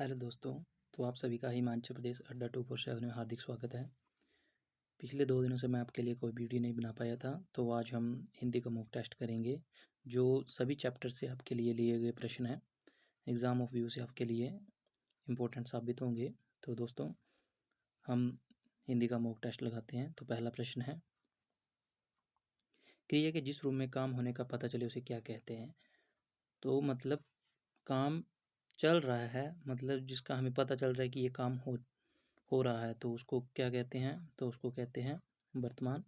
Hello दोस्तों। तो आप सभी का हिमाचल प्रदेश अड्डा 247 में हार्दिक स्वागत है। पिछले 2 दिनों से मैं आपके लिए कोई वीडियो नहीं बना पाया था, तो आज हम हिंदी का मॉक टेस्ट करेंगे जो सभी चैप्टर से आपके लिए लिए गए प्रश्न हैं। एग्ज़ाम ऑफ व्यू से आपके लिए इम्पोर्टेंट साबित होंगे। तो दोस्तों हम हिंदी का मॉक टेस्ट लगाते हैं। तो पहला प्रश्न है, क्रिया के जिस रूप में काम होने का पता चले उसे क्या कहते हैं। तो मतलब काम चल रहा है, मतलब जिसका हमें पता चल रहा है कि ये काम हो रहा है, तो उसको क्या कहते हैं। तो उसको कहते हैं वर्तमान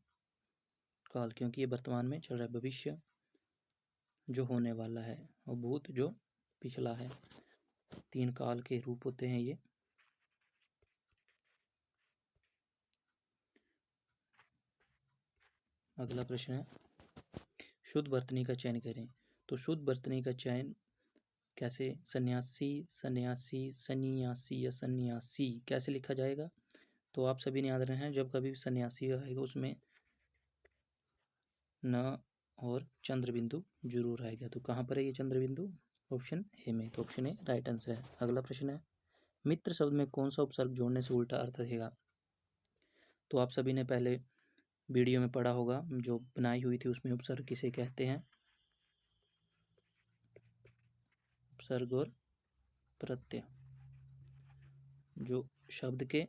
काल, क्योंकि ये वर्तमान में चल रहा है। भविष्य जो होने वाला है और भूत जो पिछला है। 3 काल के रूप होते हैं ये। अगला प्रश्न है, शुद्ध वर्तनी का चयन करें। तो शुद्ध वर्तनी का चयन कैसे, सन्यासी, सन्यासी, सन्यासी या सन्यासी कैसे लिखा जाएगा। तो आप सभी ने याद रखना है, जब कभी सन्यासी आएगा उसमें न और चंद्र बिंदु जरूर आएगा। तो कहाँ पर है ये चंद्र बिंदु, ऑप्शन ए में। तो ऑप्शन ए राइट आंसर है। अगला प्रश्न है, मित्र शब्द में कौन सा उपसर्ग जोड़ने से उल्टा अर्थ रहेगा। तो आप सभी ने पहले वीडियो में पढ़ा होगा, जो बनाई हुई थी उसमें उपसर्ग किसे कहते हैं। उपसर्ग और प्रत्यय जो शब्द के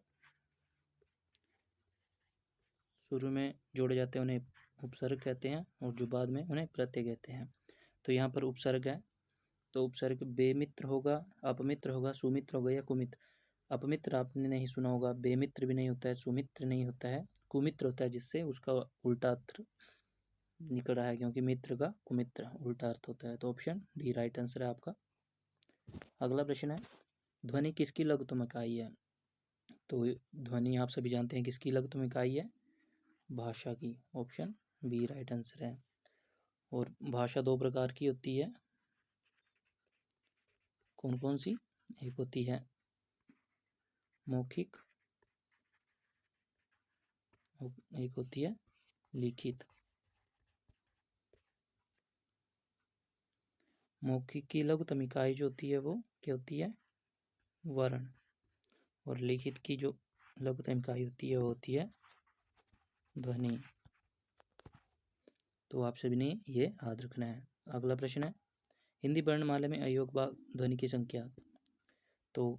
शुरू में जोड़े जाते हैं उन्हें उपसर्ग कहते हैं, और जो बाद में उन्हें प्रत्यय कहते हैं। तो यहाँ पर उपसर्ग है, तो उपसर्ग बेमित्र होगा, अपमित्र होगा, सुमित्र होगा या कुमित्र। अपमित्र आपने नहीं सुना होगा, बेमित्र भी नहीं होता है, सुमित्र नहीं होता है, कुमित्र होता है, जिससे उसका उल्टा अर्थ निकल रहा है, क्योंकि मित्र का कुमित्र उल्टा अर्थ होता है। तो ऑप्शन डी राइट आंसर है आपका। अगला प्रश्न है, ध्वनि किसकी लघुत्तम इकाई है। तो ध्वनि आप सभी जानते हैं किसकी लघुत्तम इकाई है, भाषा की। ऑप्शन बी राइट आंसर है। और भाषा 2 प्रकार की होती है, कौन कौन सी। एक होती है मौखिक, एक होती है लिखित। मौखिक की लघुत्तम इकाई जो होती है वो क्या होती है, वर्ण। और लिखित की जो लघुत्तम इकाई होती है वो होती है ध्वनि। तो आप सभी ने ये याद रखना है। अगला प्रश्न है, हिंदी वर्णमाला में अयोगवा ध्वनि की संख्या। तो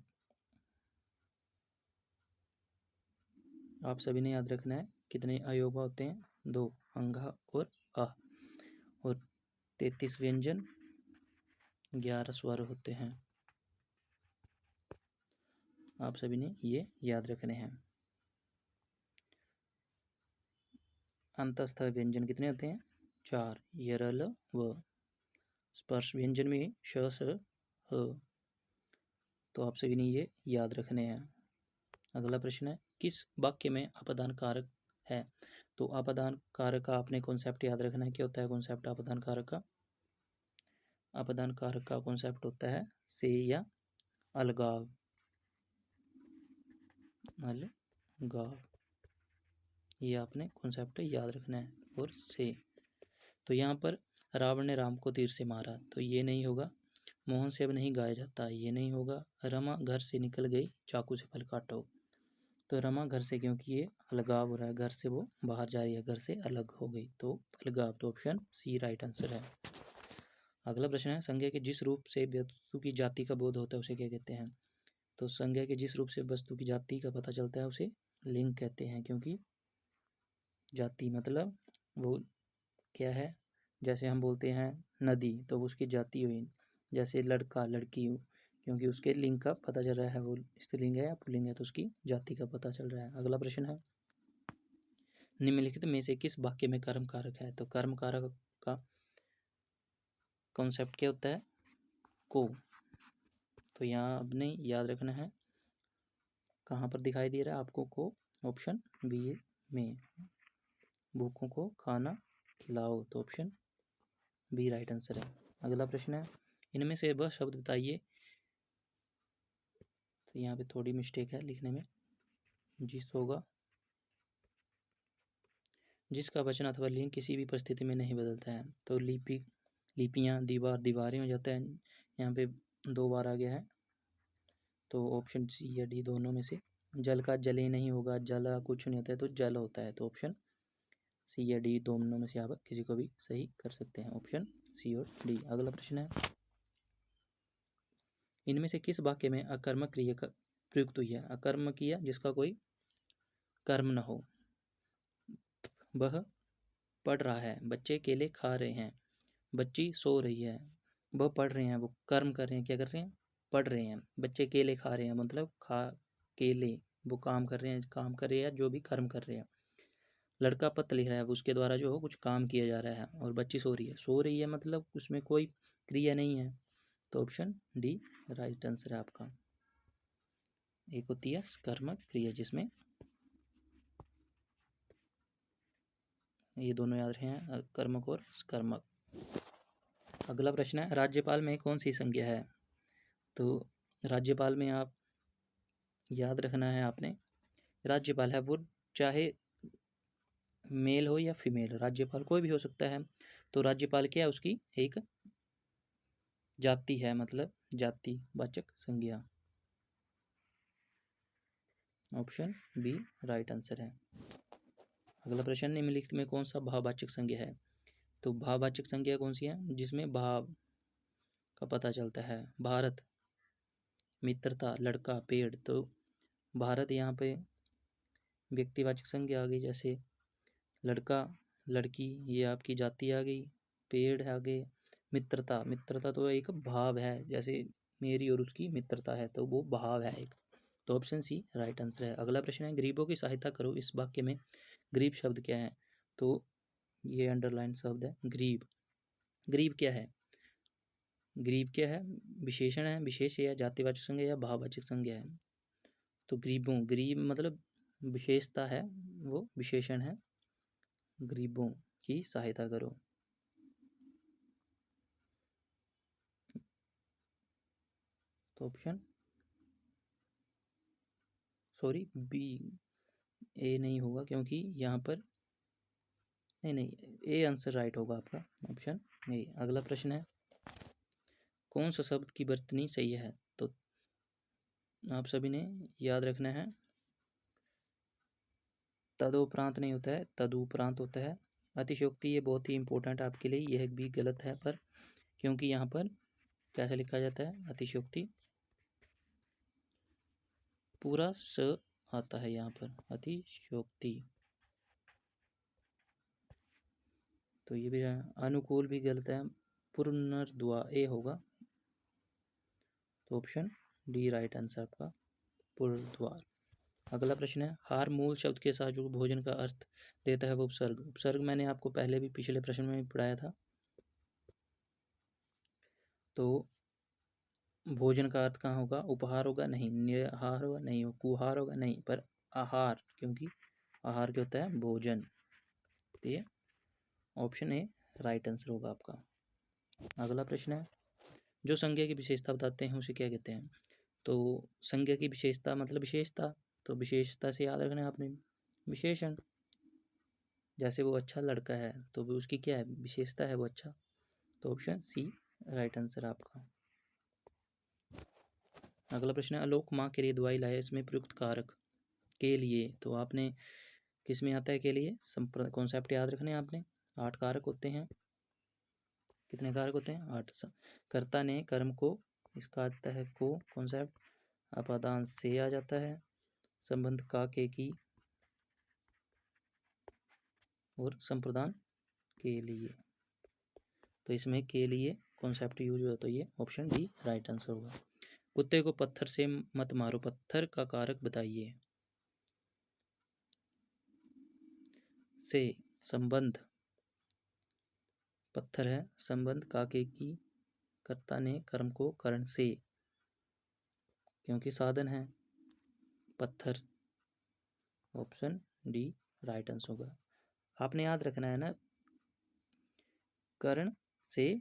आप सभी ने याद रखना है कितने अयोगवा होते हैं, 2, अंघा और अ। और 33 व्यंजन, 11 स्वर होते हैं। आप सभी ने ये याद रखने हैं। अंतस्थ व्यंजन कितने होते हैं, 4, य, र, ल, व। स्पर्श व्यंजन में श, स, ह। तो आप सभी ने ये याद रखने हैं। अगला प्रश्न है, किस वाक्य में अपादान कारक है। तो अपादान कारक का आपने कॉन्सेप्ट याद रखना है। क्या होता है कॉन्सेप्ट अपादान कारक का। अपादान कारक का कॉन्सेप्ट होता है से या अलगाव। अलगाव, ये आपने कॉन्सेप्ट याद रखना है। और से, तो यहाँ पर रावण ने राम को तीर से मारा, तो ये नहीं होगा। मोहन से अब नहीं गाया जाता, ये नहीं होगा। रमा घर से निकल गई, चाकू से फल काटो। तो रमा घर से, क्योंकि ये अलगाव हो रहा है, घर से वो बाहर जा रही है, घर से अलग हो गई, तो अलगाव। तो ऑप्शन सी राइट आंसर है। अगला प्रश्न है, संज्ञा के जिस रूप से वस्तु की जाति का बोध होता है उसे क्या कहते हैं। तो संज्ञा के जिस रूप से वस्तु की जाति का पता चलता है उसे लिंग कहते हैं, क्योंकि जाति मतलब वो क्या है। जैसे हम बोलते हैं नदी, तो उसकी जाति हुई। जैसे लड़का लड़की, क्योंकि उसके लिंग का पता चल रहा है, वो स्त्रीलिंग है या पुल्लिंग है, तो उसकी जाति का पता चल रहा है। अगला प्रश्न है, निम्नलिखित में से किस वाक्य में कर्म कारक है। तो कर्म कारक का कॉन्सेप्ट क्या होता है, को। तो यहाँ आपने याद रखना है, कहाँ पर दिखाई दे रहा है आपको को, ऑप्शन बी में। भूखों को खाना खिलाओ, तो ऑप्शन बी राइट आंसर है। अगला प्रश्न है, इनमें से वह शब्द बताइए। तो यहाँ पे थोड़ी मिस्टेक है लिखने में, जिस होगा, जिसका वचन अथवा लिंग किसी भी परिस्थिति में नहीं बदलता है। तो लिपियाँ, दीवार, दीवारें हो जाता है। यहाँ पे 2 बार आ गया है, तो ऑप्शन सी या डी दोनों में से। जल का जले नहीं होगा, जला कुछ नहीं होता है तो जल होता है। तो ऑप्शन सी या डी दोनों में से आप किसी को भी सही कर सकते हैं, ऑप्शन सी और डी। अगला प्रश्न है, इनमें से किस वाक्य में अकर्मक क्रिया का प्रयुक्त हुई है? अकर्मक क्रिया जिसका कोई कर्म न हो। वह पढ़ रहा है, बच्चे केले खा रहे हैं, बच्ची सो रही है। वह पढ़ रहे हैं, वो कर्म कर रहे हैं, क्या कर रहे हैं? पढ़ रहे हैं। बच्चे केले खा रहे हैं मतलब खा केले, वो काम कर रहे हैं, काम कर रहे हैं, जो भी कर्म कर रहे हैं। लड़का पत्र लिख रहा है, उसके द्वारा जो हो कुछ काम किया जा रहा है। और बच्ची सो रही है, सो रही है मतलब उसमें कोई क्रिया नहीं है। तो ऑप्शन डी राइट आंसर है आपका। एक होती है कर्मक क्रिया जिसमें ये दोनों याद रहे, कर्मक और कर्मक। अगला प्रश्न है, राज्यपाल में कौन सी संज्ञा है? तो राज्यपाल में आप याद रखना है आपने, राज्यपाल है वो चाहे मेल हो या फीमेल, राज्यपाल कोई भी हो सकता है। तो राज्यपाल क्या है? उसकी एक जाति है, मतलब जाति वाचक संज्ञा। ऑप्शन बी राइट आंसर है। अगला प्रश्न, निम्नलिखित में कौन सा भाववाचक संज्ञा है? तो भाववाचक संज्ञा कौन सी है जिसमें भाव का पता चलता है? भारत, मित्रता, लड़का, पेड़। तो भारत यहाँ पे व्यक्तिवाचक संज्ञा आ गई, जैसे लड़का, लड़की, ये आपकी जाति आ गई। पेड़ है आगे। मित्रता, मित्रता तो एक भाव है, जैसे मेरी और उसकी मित्रता है, तो वो भाव है एक। तो ऑप्शन सी राइट आंसर है। अगला प्रश्न है, गरीबों की सहायता करो, इस वाक्य में गरीब शब्द क्या है? तो ये अंडरलाइन शब्द है गरीब। गरीब क्या है? गरीब क्या है? विशेषण है, विशेष या जातिवाचक संज्ञा या भाववाचक संज्ञा है? तो गरीबों, गरीब मतलब विशेषता है, वो विशेषण है। गरीबों की सहायता करो। तो ऑप्शन सॉरी बी, ए नहीं होगा क्योंकि यहाँ पर नहीं, ए आंसर राइट होगा आपका, ऑप्शन ए। अगला प्रश्न है, कौन सा शब्द की वर्तनी सही है? तो आप सभी ने याद रखना है, तदोपरांत नहीं होता है, तदुपरांत होता है। अतिशयोक्ति ये बहुत ही इंपॉर्टेंट आपके लिए, यह भी गलत है पर क्योंकि यहाँ पर कैसे लिखा जाता है अतिशयोक्ति, पूरा स आता है यहाँ पर अतिशयोक्ति। तो ये भी अनुकूल भी गलत है, पुनर्द्वा ए होगा। तो ऑप्शन डी राइट आंसर आपका, पुनर्द्वार। अगला प्रश्न है, हार मूल शब्द के साथ जो भोजन का अर्थ देता है वो उपसर्ग। उपसर्ग मैंने आपको पहले भी पिछले प्रश्न में भी पढ़ाया था। तो भोजन का अर्थ कहाँ होगा? उपहार होगा? नहीं। निहार होगा? नहीं। कुहार होगा? नहीं। पर आहार, क्योंकि आहार क्या होता है? भोजन। तो ये ऑप्शन ए राइट आंसर होगा आपका। अगला प्रश्न है, जो संज्ञा की विशेषता बताते हैं उसे क्या कहते हैं? तो संज्ञा की विशेषता मतलब विशेषता, तो विशेषता से याद रखना है आपने विशेषण। जैसे वो अच्छा लड़का है तो वो उसकी क्या है? विशेषता है वो अच्छा। तो ऑप्शन सी राइट आंसर आपका। अगला प्रश्न है, आलोक माँ के लिए दवाई लाया, इसमें प्रयुक्त कारक के लिए। तो आपने किस में आता है के लिए? कॉन्सेप्ट याद रखने हैं आपने। 8 कारक होते हैं। कितने कारक होते हैं? 8। कर्ता ने कर्म को, इसका आता है को कॉन्सेप्ट। अपादान से आ जाता है, संबंध का के की, और संप्रदान के लिए। तो इसमें के लिए कॉन्सेप्ट यूज हुआ, तो ये ऑप्शन डी राइट आंसर होगा। कुत्ते को पत्थर से मत मारो, पत्थर का कारक बताइए। से संबंध, पत्थर है, संबंध काके की, कर्ता ने कर्म को करण से, क्योंकि साधन है पत्थर। ऑप्शन डी राइट आंसर होगा। आपने याद रखना है ना, करण से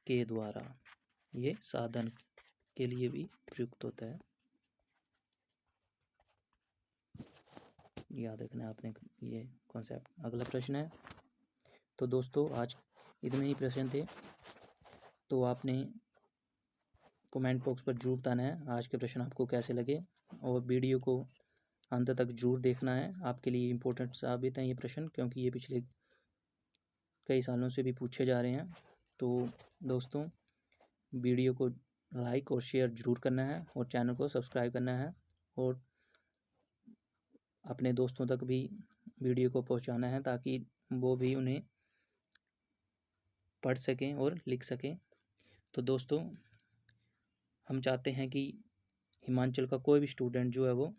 के द्वारा, ये साधन के लिए भी प्रयुक्त होता है, याद रखना है आपने ये कॉन्सेप्ट। अगला प्रश्न है, तो दोस्तों आज इतने ही प्रश्न थे। तो आपने कमेंट बॉक्स पर जरूर बताना है आज के प्रश्न आपको कैसे लगे, और वीडियो को अंत तक जरूर देखना है। आपके लिए इम्पोर्टेंट साबित हैं ये प्रश्न, क्योंकि ये पिछले कई सालों से भी पूछे जा रहे हैं। तो दोस्तों, वीडियो को लाइक और शेयर जरूर करना है और चैनल को सब्सक्राइब करना है, और अपने दोस्तों तक भी वीडियो को पहुंचाना है ताकि वो भी उन्हें पढ़ सकें और लिख सकें। तो दोस्तों, हम चाहते हैं कि हिमाचल का कोई भी स्टूडेंट जो है वो